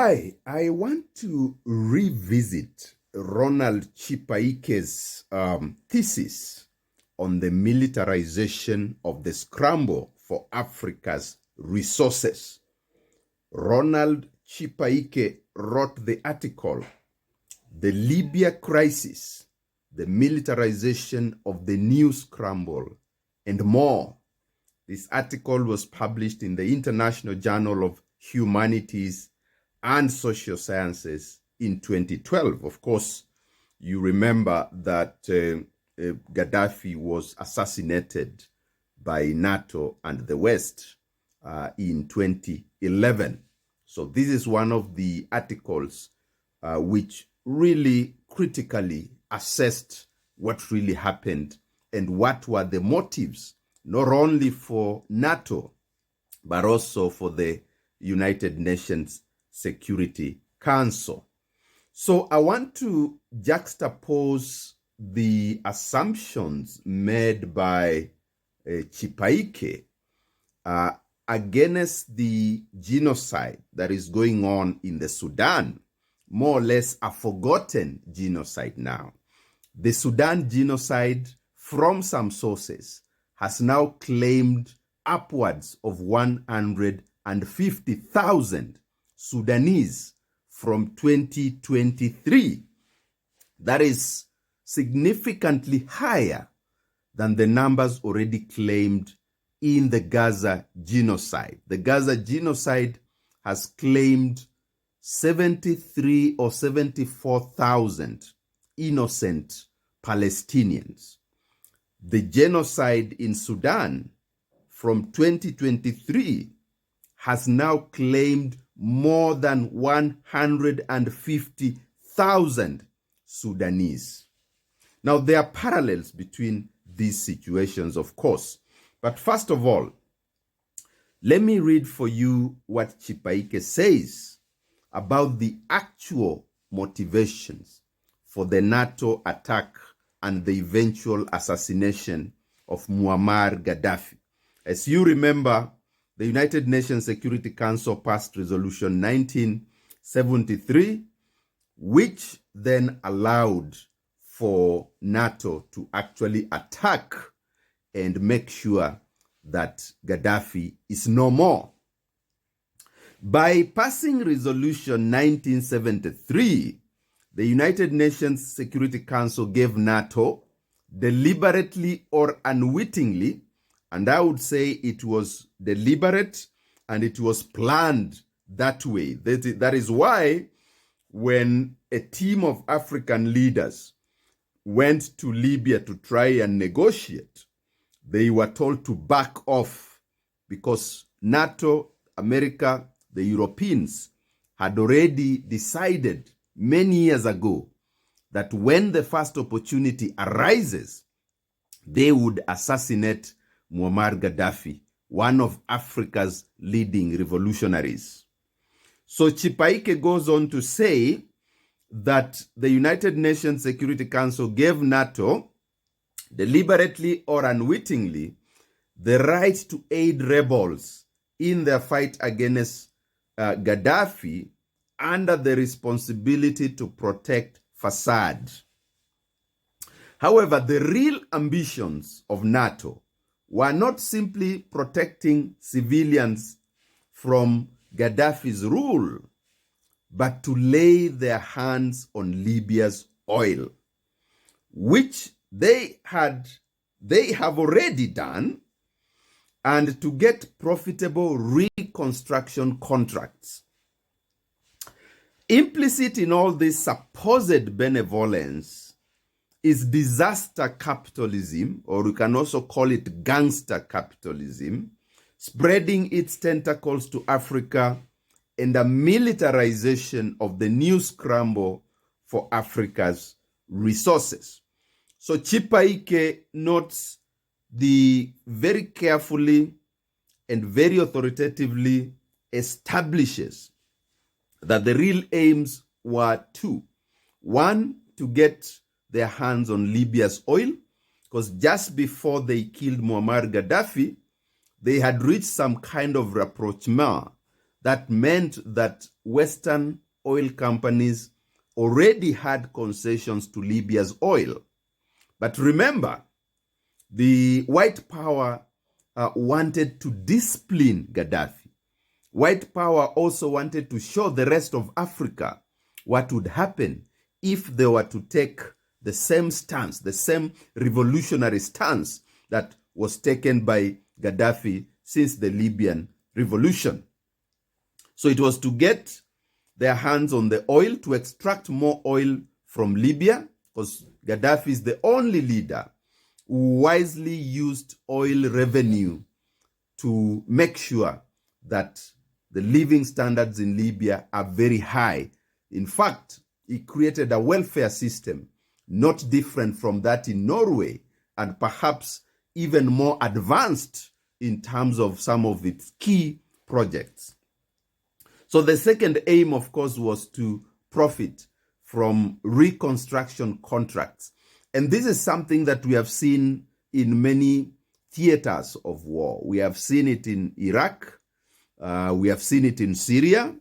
Hi, I want to revisit Ronald Chipaike's thesis on the militarization of the scramble for Africa's resources. Ronald Chipaike wrote the article, The Libya Crisis, the Militarization of the New Scramble, and more. This article was published in the International Journal of Humanities and Social Sciences in 2012. Of course, you remember that Gaddafi was assassinated by NATO and the West in 2011. So this is one of the articles which really critically assessed what really happened and what were the motives, not only for NATO, but also for the United Nations Security Council. So I want to juxtapose the assumptions made by Chipaike against the genocide that is going on in the Sudan, more or less a forgotten genocide now. The Sudan genocide, from some sources, has now claimed upwards of 150,000 Sudanese from 2023. That is significantly higher than the numbers already claimed in the Gaza genocide. The Gaza genocide has claimed 73 or 74,000 innocent Palestinians. The genocide in Sudan from 2023 has now claimed more than 150,000 Sudanese. Now, there are parallels between these situations, of course. But first of all, let me read for you what Chipaike says about the actual motivations for the NATO attack and the eventual assassination of Muammar Gaddafi. As you remember, the United Nations Security Council passed Resolution 1973, which then allowed for NATO to actually attack and make sure that Gaddafi is no more. By passing Resolution 1973, the United Nations Security Council gave NATO, deliberately or unwittingly, and I would say it was deliberate and it was planned that way. That is why when a team of African leaders went to Libya to try and negotiate, they were told to back off because NATO, America, the Europeans had already decided many years ago that when the first opportunity arises, they would assassinate Muammar Gaddafi, one of Africa's leading revolutionaries. So Chipaike goes on to say that the United Nations Security Council gave NATO, deliberately or unwittingly, the right to aid rebels in their fight against Gaddafi under the responsibility to protect Fassad. However, the real ambitions of NATO were not simply protecting civilians from Gaddafi's rule, but to lay their hands on Libya's oil, which they have already done, and to get profitable reconstruction contracts. Implicit in all this supposed benevolence is disaster capitalism, or we can also call it gangster capitalism, spreading its tentacles to Africa and a militarization of the new scramble for Africa's resources. So Chipaike notes the very carefully and very authoritatively establishes that the real aims were two. One, to get their hands on Libya's oil, because just before they killed Muammar Gaddafi, they had reached some kind of rapprochement that meant that Western oil companies already had concessions to Libya's oil. But remember, the white power wanted to discipline Gaddafi. White power also wanted to show the rest of Africa what would happen if they were to take the same stance, the same revolutionary stance that was taken by Gaddafi since the Libyan revolution. So it was to get their hands on the oil, to extract more oil from Libya, because Gaddafi is the only leader who wisely used oil revenue to make sure that the living standards in Libya are very high. In fact, he created a welfare system not different from that in Norway, and perhaps even more advanced in terms of some of its key projects. So the second aim, of course, was to profit from reconstruction contracts. And this is something that we have seen in many theaters of war. We have seen it in Iraq, we have seen it in Syria,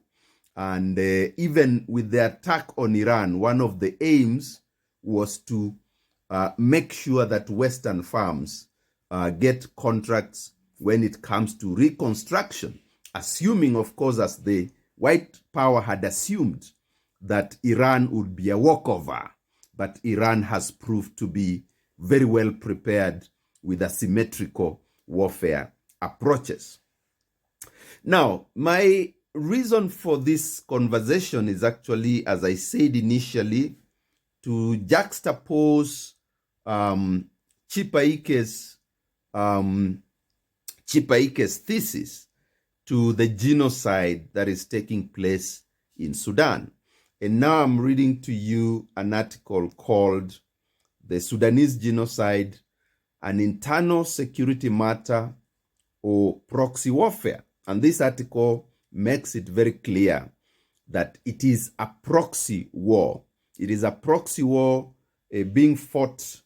and even with the attack on Iran, one of the aims was to make sure that Western firms get contracts when it comes to reconstruction, assuming, of course, as the white power had assumed, that Iran would be a walkover. But Iran has proved to be very well prepared with asymmetrical warfare approaches. Now, my reason for this conversation is actually, as I said initially, to juxtapose Chipaike's thesis to the genocide that is taking place in Sudan. And now I'm reading to you an article called "The Sudanese Genocide, an Internal Security Matter or Proxy Warfare." And this article makes it very clear that it is a proxy war. It is a proxy war being fought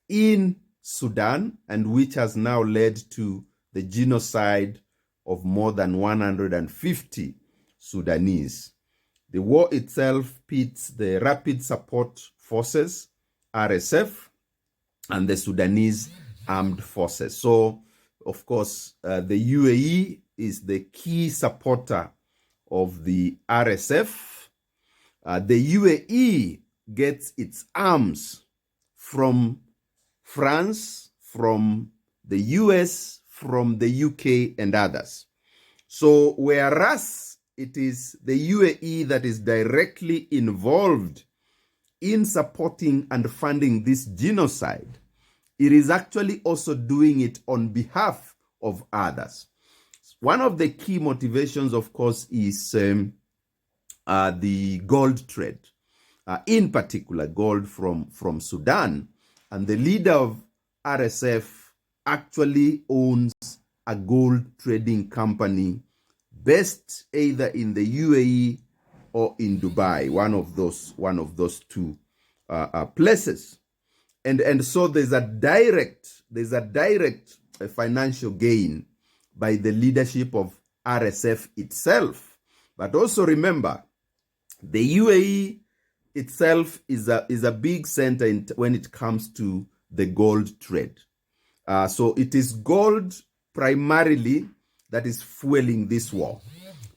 in Sudan, and which has now led to the genocide of more than 150 Sudanese. The war itself pits the Rapid Support Forces, RSF, and the Sudanese Armed Forces. So, of course, the UAE is the key supporter of the RSF. The UAE gets its arms from France, from the US, from the UK, and others. So whereas it is the UAE that is directly involved in supporting and funding this genocide, it is actually also doing it on behalf of others. One of the key motivations, of course, is the gold trade, in particular gold from Sudan. And the leader of RSF actually owns a gold trading company based either in the UAE or in Dubai, one of those two places. And so there's a direct financial gain by the leadership of RSF itself. But also remember, the UAE itself is a big center when it comes to the gold trade. So it is gold primarily that is fueling this war.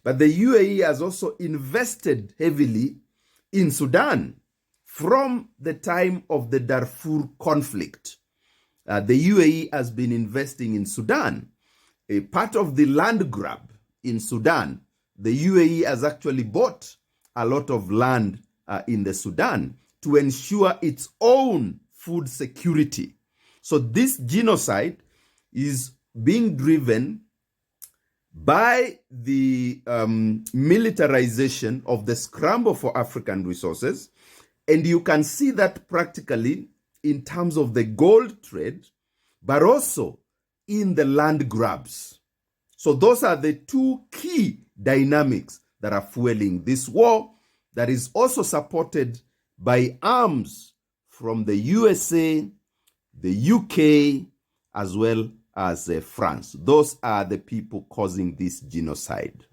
But the UAE has also invested heavily in Sudan from the time of the Darfur conflict. The UAE has been investing in Sudan. A part of the land grab in Sudan, the UAE has actually bought a lot of land in the Sudan to ensure its own food security. So this genocide is being driven by the militarization of the scramble for African resources. And you can see that practically in terms of the gold trade, but also in the land grabs. So those are the two key dynamics that are fueling this war, that is also supported by arms from the USA, the UK, as well as France. Those are the people causing this genocide.